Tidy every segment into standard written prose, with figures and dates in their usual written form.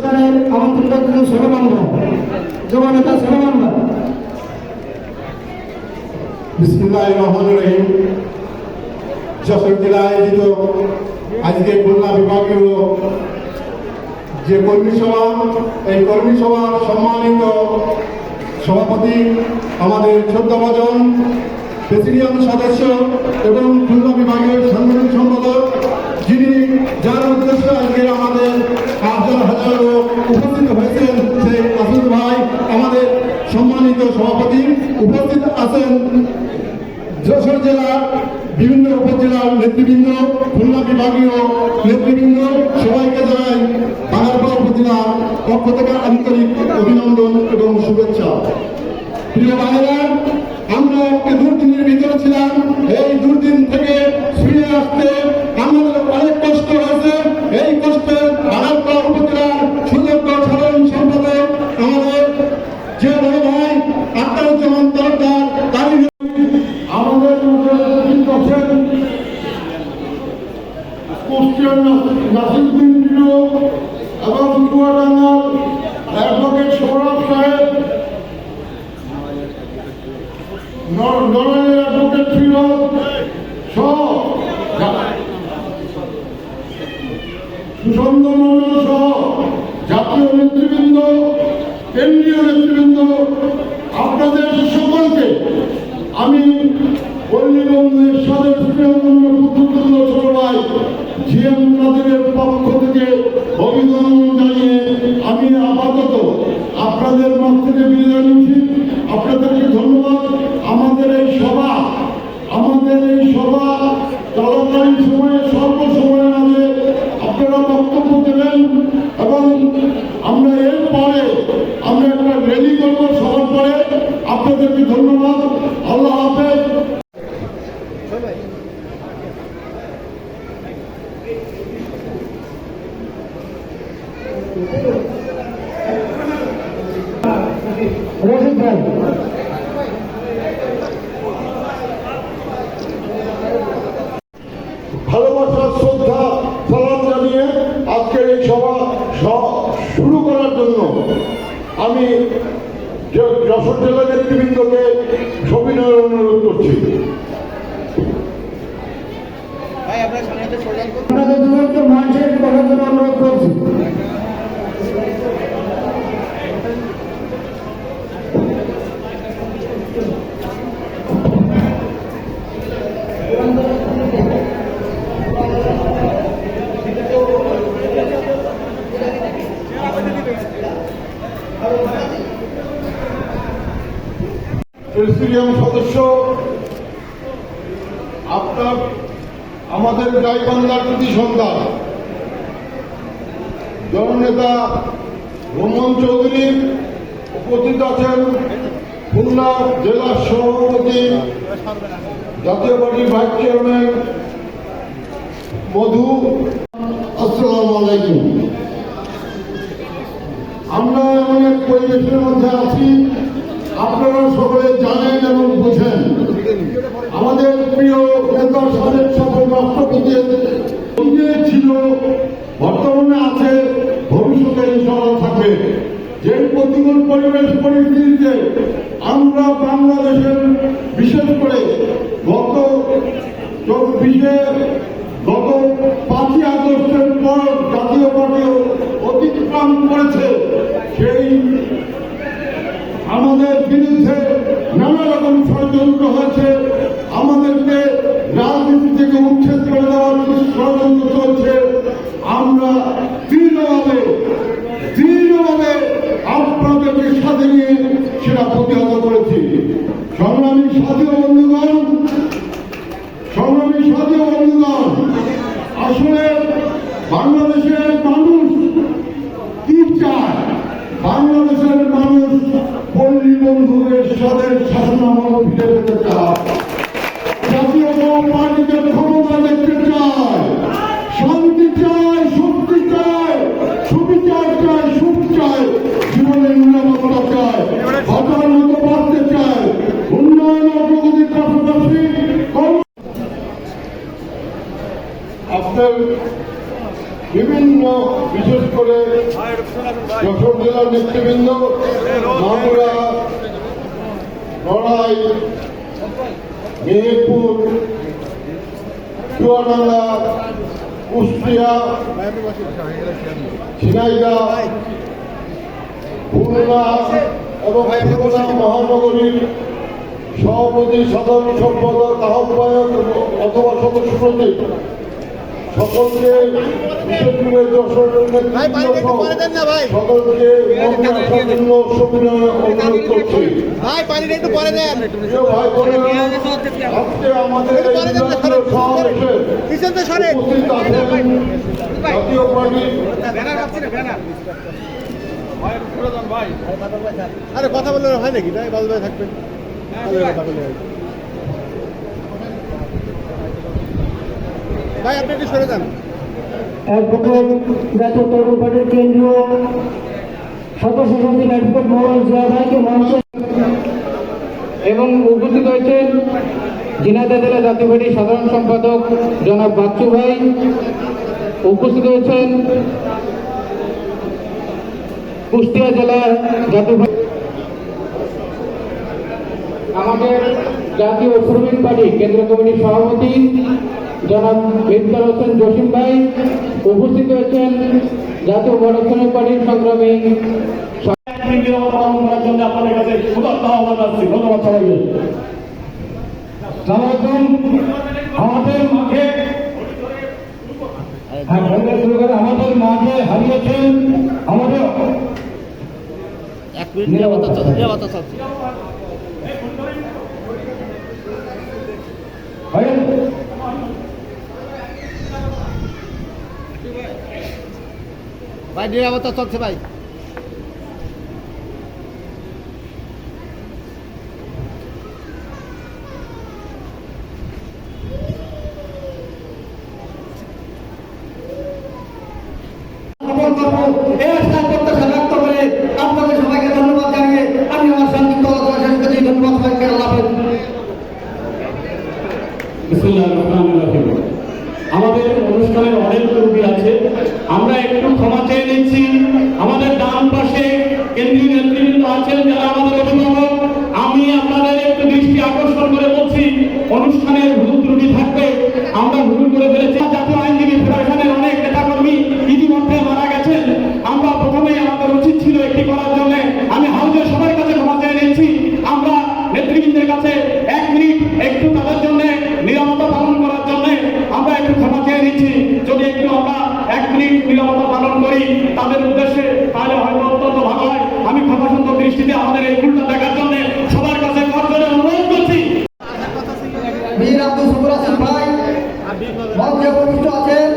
অনুষ্ঠানের আমন্ত্রিত কিছু ষোলমানরা যুবনেতা ষোলমানরা। বিসমিল্লাহির রহমানির রহিম। যশোর জেলায় আয়োজিত আজকে খুলনা বিভাগীয় যে কর্মী সভা, এই কর্মী সভার সম্মানিত সভাপতি আমাদের শ্রদ্ধাভাজন প্রেসিডিয়াম সদস্য এবং খুলনা বিভাগের সাংগঠনিক সম্পাদক, যিনি যার উদ্দেশ্যে আজকে আমাদের হাজার হাজার লোক উপস্থিত হয়েছেন, সেই আসিফ ভাই আমাদের সম্মানিত সভাপতি। উপস্থিত আছেন যশোর জেলার বিভিন্ন উপজেলার নেতৃবৃন্দ, খুলনা বিভাগীয় নেতৃবৃন্দ, সবাইকে জানাই বাগারপাড়া উপজেলার পক্ষ থেকে আন্তরিক অভিনন্দন এবং শুভেচ্ছা। প্রিয় ভাইয়েরা, আমরা একটি দুর্দিনের ভিতরে ছিলাম। এই দুর্দিন থেকে ফিরে আসতে আমাদের অনেক কষ্ট হয়েছে। এই কষ্টের বাগারপাড়া উপজেলার সুযোগ্য সাধারণ সম্পাদক আমাদের যে বড় ভাই আখতারুজ্জামান তালুকদার, তারই আমাদের কুষ্টিয়ার নাসিরউদ্দিন বিরো এবং চুয়াডাঙ্গার অ্যাডভোকেট সৌরভ সাহেব, নড়াইলের অ্যাডভোকেট ফিরোজ সহ সুশান্ত মন্ডল সহ জাতীয় নেতৃবৃন্দ, কেন্দ্রীয় নেতৃবৃন্দ, আপনাদের সকলকে আমি পল্লীবন্ধুদের সাথে সবাই জিএম কাদেরের পক্ষ থেকে অভিনন্দন জানিয়ে আমি আপাতত আপনাদের মাঝ থেকে বিদায় নিচ্ছি। আপনাদেরকে ধন্যবাদ। আমাদের এই সভা চলাকালীন সময়ে স্বল্প সময়ের মাঝে আপনারা বক্তব্য দেবেন এবং আমরা এরপরে আমরা একটা র্যালি করবো সবার পরে। আপনাদেরকে ধন্যবাদ। আল্লাহ হাফেজ। রশিদ ভাই, ভালোবাসার শ্রদ্ধা সালাম জানিয়ে আজকের এই সভা শুরু করার জন্য আমি যশোর জেলা নেতৃবৃন্দকে সবিনয় অনুরোধ করছি। আপনাদের দুজনকে মঞ্চে করার জন্য অনুরোধ করছি। প্রেসিডিয়াম সদস্য, আপনার আমাদের গাইবান্ধার কৃতি সন্তান জননেতা রোমন চৌধুরী উপস্থিত আছেন, খুলনা জেলা সভাপতি জাতীয় পার্টির ভাইস চেয়ারম্যান মধু। আসসালামু আলাইকুম। আমরা এমন এক পরিবেশের মধ্যে আছি, আপনারা সকলে জানেন এবং বোঝেন। আমাদের প্রিয় নেতা সাবেক সফল রাষ্ট্রপতি ছিল, বর্তমানে আছে, ভবিষ্যতে ইনশাআল্লাহ থাকবে। যে প্রতিকূল পরিবেশ পরিস্থিতিতে আমরা বাংলাদেশের বিশেষ করে গত 5ই আগস্টের পর জাতীয় পার্টি অতিক্রম করেছে, সেই আমাদের বিরুদ্ধে নানা রকম ষড়যন্ত্র হয়েছে। আমাদেরকে রাজনীতি থেকে উচ্ছেদ করে দেওয়ার ষড়যন্ত্র চলছে। আমরা দৃঢ়ভাবে আপনাদেরকে সাথে নিয়ে সেটা প্রতিহত করেছি। সংগ্রামী সাথী বন্ধুগণ, আসলে বাংলাদেশের মানুষ কি চায়? বাংলাদেশের মানুষ পল্লী বন্ধুদের সাথে শাসনামল ফিরে পেতে চায়, জাতীয় পার্টিতে ক্ষমতা দেখতে চায়, শান্তি চায়, শক্তি চায়, সুবিচার চায়, সুখ চায়, জীবনের নিরাপত্তা চায়, বাঁচার মতো বাঁচতে চায়, উন্নয়ন অগ্রগতির পাশাপাশি আপনার বিভিন্ন বিশেষ করে যশোর জেলার নেতৃবৃন্দ, মাগুরা, নড়াই, মেহেরপুর, চুয়াডাঙ্গা, কুষ্টিয়া, ঝিনাইদহ, খুলনা এবং খুলনা মহানগরীর সভাপতি, সাধারণ সম্পাদক, আহ্বায়ক অথবা সদস্য প্রতীক সকলকে বিশেষ করে যশোরের নেতৃত্ব সহ সকলকে মঞ্চে আসার জন্য সবিনয় অনুরোধ করছি। প্রিয় ভাই বোনেরা, আজকে আমাদের এই বিভাগীয় সমাবেশে উপস্থিত আছেন জাতীয় পার্টির আরে কথা বললে হয় নাকি? তাই বাবু ভাই থাকবেন, ভাই আপনি একটু সরে যান। অ্যাডভোকেট জাতীয় তরুণ পার্টির কেন্দ্রীয় সদস্য সচিব অ্যাডভোকেট মোহাম্মদ জিয়া ভাইকে মঞ্চে এবং উপস্থিত হয়েছেন ঝিনাইদহ জেলা জাতীয় পার্টির সাধারণ সম্পাদক জনাব বাচ্চু ভাই। উপস্থিত হয়েছেন কুষ্টিয়া জেলার জাতীয় আমাদের জাতীয় শ্রমিক পার্টি কেন্দ্রীয় কমিটির সভাপতি জনাব ইফতার হোসেন জসিম ভাই। উপস্থিত হয়েছেন জাতীয় বড় শ্রমিক পার্টির সংগ্রামী পালন করার জন্য আপনাদের কাছে উদাত্ত আহ্বান জানাচ্ছি। ধন্যবাদ সবাইকে। আমাদের মাঝে আমাদের মাঝে হারিয়েছেন আমাদের এক মিনিট নিরাপত্তা চলছে। ভাই নিরাপত্তা চলছে ভাই। আপনাদের সবাইকে ধন্যবাদ জানিয়ে আমি আমার সংক্ষিপ্ত আলোচনা শেষ করছি। ধন্যবাদ সবাইকে। আল্লাহ হাফেজ। বিসমিল্লাহির রহমানির রহিম। আমাদের অনুষ্ঠানের অনেক রোগী আছে, আমরা একটু ক্ষমা চেয়ে নিচ্ছি। আমাদের ডান পাশে কেন্দ্রীয় নেতৃবৃন্দ আছেন যারা আমাদের অভিভাবক। আমি আপনাদের একটু দৃষ্টি আকর্ষণ করে বলছি, অনুষ্ঠানের ভুল ত্রুটি থাকবে, আমরা ভুল করে ফেলেছি। জাতীয় আইনজীবী ফেডারেশনের অনেক নেতাকর্মী ইতিমধ্যে মারা গেছেন। আমরা প্রথমেই আমাদের উচিত ছিল একটি করার জন্য। আমি হাউজের সবার কাছে ক্ষমা চেয়ে নিচ্ছি। আমরা নেতৃবৃন্দের কাছে 1 মিনিট একটু তাদের জন্য নিরাপত্তা পালন করার জন্য আমরা একটু ক্ষমা চেয়ে নিচ্ছি। যদি একটু আমরা 1 মিনিট নিরাপত্তা পালন করি তাদের উদ্দেশ্যে, তাহলে হয়তো অত্যন্ত ভালো হয়। আমি ক্ষমাসুন্দর দৃষ্টিতে আমাদের এই ভুলটা দেখার জন্য সবার কাছে করজোড়ে অনুরোধ করছি। বীর আব্দুল শুকুর হাসান ভাই মঞ্চে উপবিষ্ট আছেন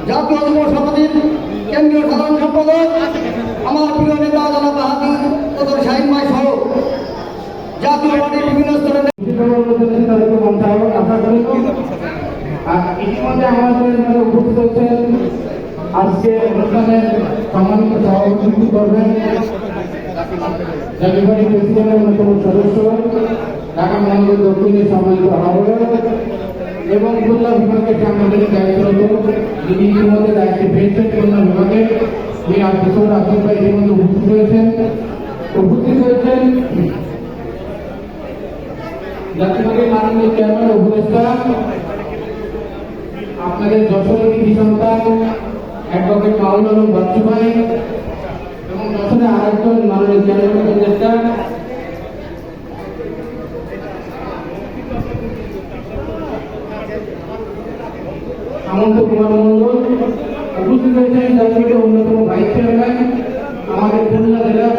জাতীয় যুব সমিতির কেন্দ্রীয় সাধারণ সম্পাদক আমার প্রিয় নেতা জনাব বাহাদুর চৌধুরী শাহিন ভাই সহ জাতীয় পার্টির বিভিন্ন স্তরের ইতিমধ্যে আমাদের মধ্যে উপস্থিত হচ্ছেন আজকে অনুষ্ঠানের সম্মানিত সভাপতিত্ব করবেন জাতীয় পার্টির প্রেসিডেন্টের অন্যতম সদস্য, ঢাকা মহানগর দক্ষিণের সম্মানিত আহ্বায়ক এবং খুলনা বিভাগের সাংগঠনিক দায়িত্বরত, যিনি ইতিমধ্যে দায়িত্বে পেয়েছেন খুলনা বিভাগে, তিনি আব্দুল আসিফ ভাই ইতিমধ্যে উপস্থিত হয়েছেন জাতীয় পার্টির মাননীয় চেয়ারম্যান উপদেষ্টা, আপনাদের যশোরের কৃতি সন্তান অ্যাডভোকেট মাহমুদ আলম বাচ্চু ভাই এবং যশোরের আরেকজন মাননীয় চেয়ারম্যান উপদেষ্টা সামন্ত কুমার মন্ডল। উপস্থিত হয়েছেন জাতীয় অন্যতম ভাইস চেয়ারম্যান আমাদের খুলনা জেলার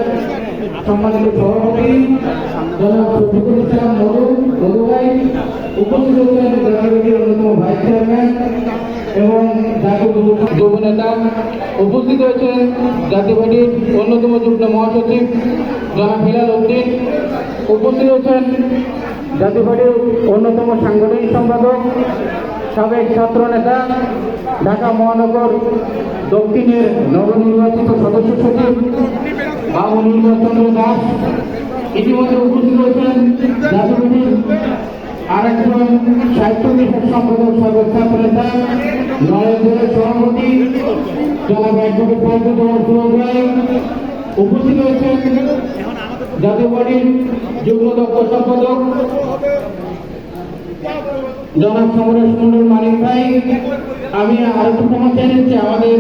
সম্মানিত সভাপতি জনাব শফিকুল ইসলাম মধু ভাই। উপস্থিত হচ্ছেন জাতীয় অন্যতম ভাইস চেয়ারম্যান এবং জাতীয় যুব নেতা। উপস্থিত হয়েছেন জাতীয় পার্টির অন্যতম যুগ্ম মহাসচিব জনাব হিলাল উদ্দিন। উপস্থিত হচ্ছেন জাতীয় পার্টির অন্যতম সাংগঠনিক সম্পাদক সাবেক ছাত্র নেতা ঢাকা মহানগর দক্ষিণের নবনির্বাচিত সদস্য সচিব বাবু নির্বাচন্দ্র দাস। ইতিমধ্যে উপস্থিত হয়েছেন জাতীয় পার্টির আরেকজন সাহিত্য বিষয়ক সম্পাদক সর্বোচ্চ নেতা নরেন্দ্রের সভাপতি জনাব অ্যাডভোকেট ফয়জুল সুরজ ভাই, উপস্থিত হয়েছেন জাতীয় পার্টির যুগ্ম দপ্তর সম্পাদক জনাব সমরেশ মন্ডল মানিক ভাই। আমি আরেকটু ক্ষমা চেয়ে নিচ্ছি, আমাদের